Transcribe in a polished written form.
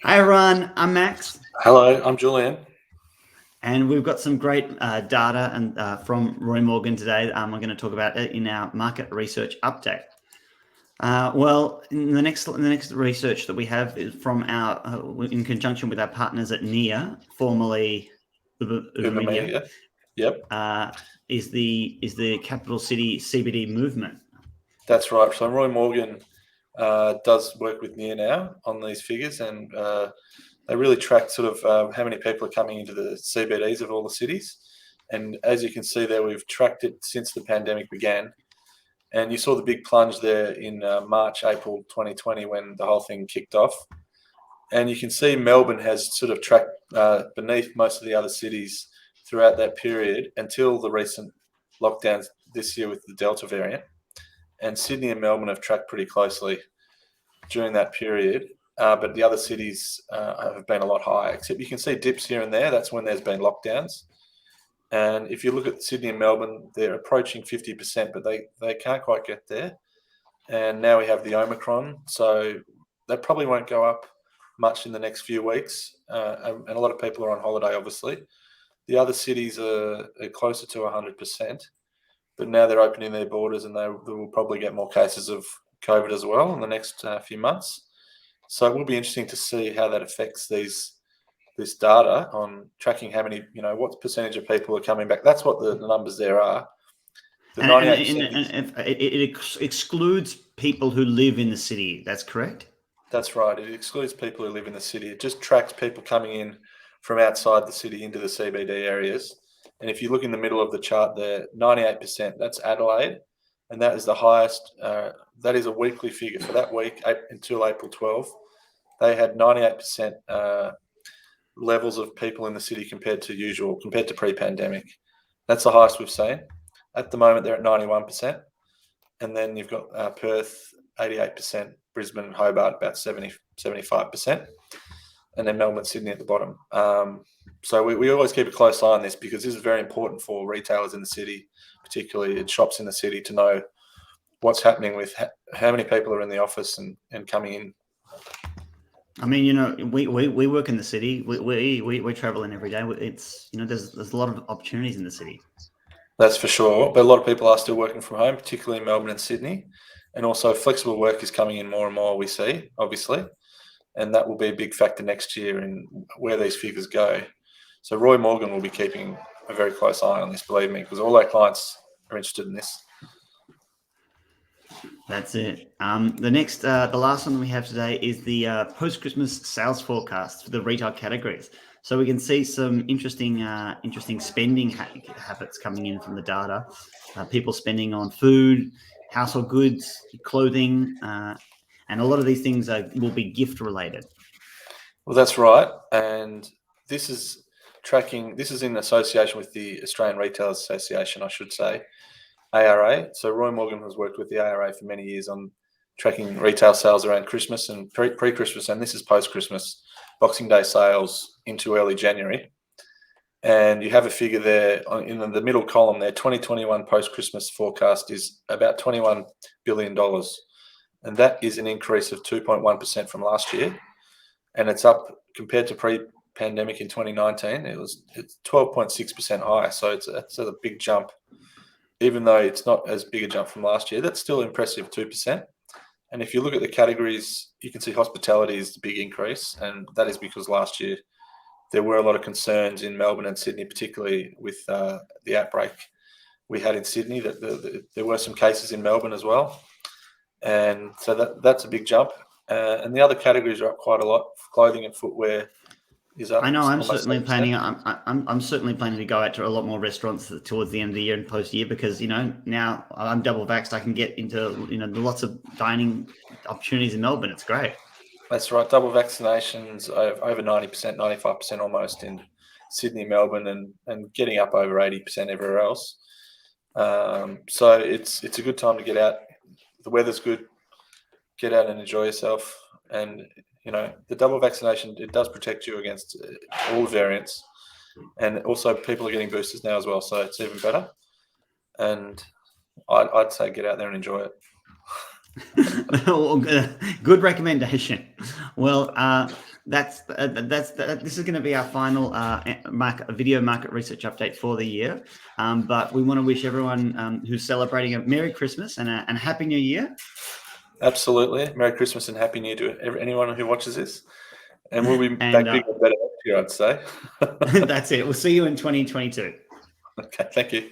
Hi everyone, I'm Max, Hello, I'm Julian. and we've got some great data and from Roy Morgan today. We're going to talk about it in our market research update. In the next research that we have is from our in conjunction with our partners at NIA, formerly Uber Media, Media. Yep, is the capital city CBD movement. that's right. So Roy Morgan does work with Near now on these figures, and they really track sort of how many people are coming into the CBDs of all the cities. And as you can see there, we've tracked it since the pandemic began. And you saw the big plunge there in March, April 2020 when the whole thing kicked off. And you can see Melbourne has sort of tracked beneath most of the other cities throughout that period until the recent lockdowns this year with the Delta variant. And Sydney and Melbourne have tracked pretty closely during that period. But the other cities have been a lot higher, except you can see dips here and there. That's when there's been lockdowns. And if you look at Sydney and Melbourne, they're approaching 50%, but they can't quite get there. And now we have the Omicron, so that probably won't go up much in the next few weeks. And a lot of people are on holiday, obviously. The other cities are closer to 100%, but now they're opening their borders and they will probably get more cases of COVID as well in the next few months. So it will be interesting to see how that affects this data on tracking how many, what percentage of people are coming back. That's what the numbers there are. The And, 98% it excludes people who live in the city. That's correct. That's right. It excludes people who live in the city. It just tracks people coming in from outside the city into the CBD areas. And if you look in the middle of the chart there, 98%, that's Adelaide. And that is the highest. That is a weekly figure. For that week until April 12th, they had 98% levels of people in the city compared to pre-pandemic. That's the highest we've seen. At the moment, they're at 91%. And then you've got Perth, 88%, Brisbane and Hobart, about 75%, and then Melbourne, Sydney at the bottom. So we always keep a close eye on this because this is very important for retailers in the city, particularly at shops in the city, to know what's happening with how many people are in the office and coming in. I mean, we work in the city. We're traveling every day. It's there's a lot of opportunities in the city. That's for sure. But a lot of people are still working from home, particularly in Melbourne and Sydney. And also flexible work is coming in more and more, we see, obviously. And that will be a big factor next year in where these figures go. So Roy Morgan will be keeping a very close eye on this, believe me, because all our clients are interested in this. That's it. The last one we have today is the post-Christmas sales forecast for the retail categories. So we can see some interesting spending habits coming in from the data. People spending on food, household goods, clothing, and a lot of these things will be gift related. Well, that's right. And this is in association with the Australian Retailers Association, I should say, ARA. So Roy Morgan has worked with the ARA for many years on tracking retail sales around Christmas and pre-Christmas, and this is post-Christmas, Boxing Day sales into early January. And you have a figure there in the middle column there. 2021 post-Christmas forecast is about $21 billion. And that is an increase of 2.1% from last year. And it's up compared to pre-pandemic in 2019. It's 12.6% higher. So it's a big jump. Even though it's not as big a jump from last year, that's still impressive, 2%. And if you look at the categories, you can see hospitality is the big increase. And that is because last year there were a lot of concerns in Melbourne and Sydney, particularly with the outbreak we had in Sydney, that there were some cases in Melbourne as well. And so that's a big jump. And the other categories are up quite a lot. Clothing and footwear is up. I know. I'm almost certainly 8%. planning. I'm certainly planning to go out to a lot more restaurants towards the end of the year and post year because now I'm double vaxxed. I can get into lots of dining opportunities in Melbourne. It's great. That's right. Double vaccinations over 90%, 95% almost in Sydney, Melbourne, and getting up over 80% everywhere else. So it's a good time to get out. The weather's good. Get out and enjoy yourself. And the double vaccination, it does protect you against all the variants. And also people are getting boosters now as well, so it's even better. And I'd say get out there and enjoy it. Good recommendation. Well, This is going to be our final video market research update for the year. But we want to wish everyone who's celebrating a Merry Christmas and a Happy New Year. Absolutely. Merry Christmas and Happy New Year to anyone who watches this. And we'll be back bigger and better next year, I'd say. That's it. We'll see you in 2022. Okay, thank you.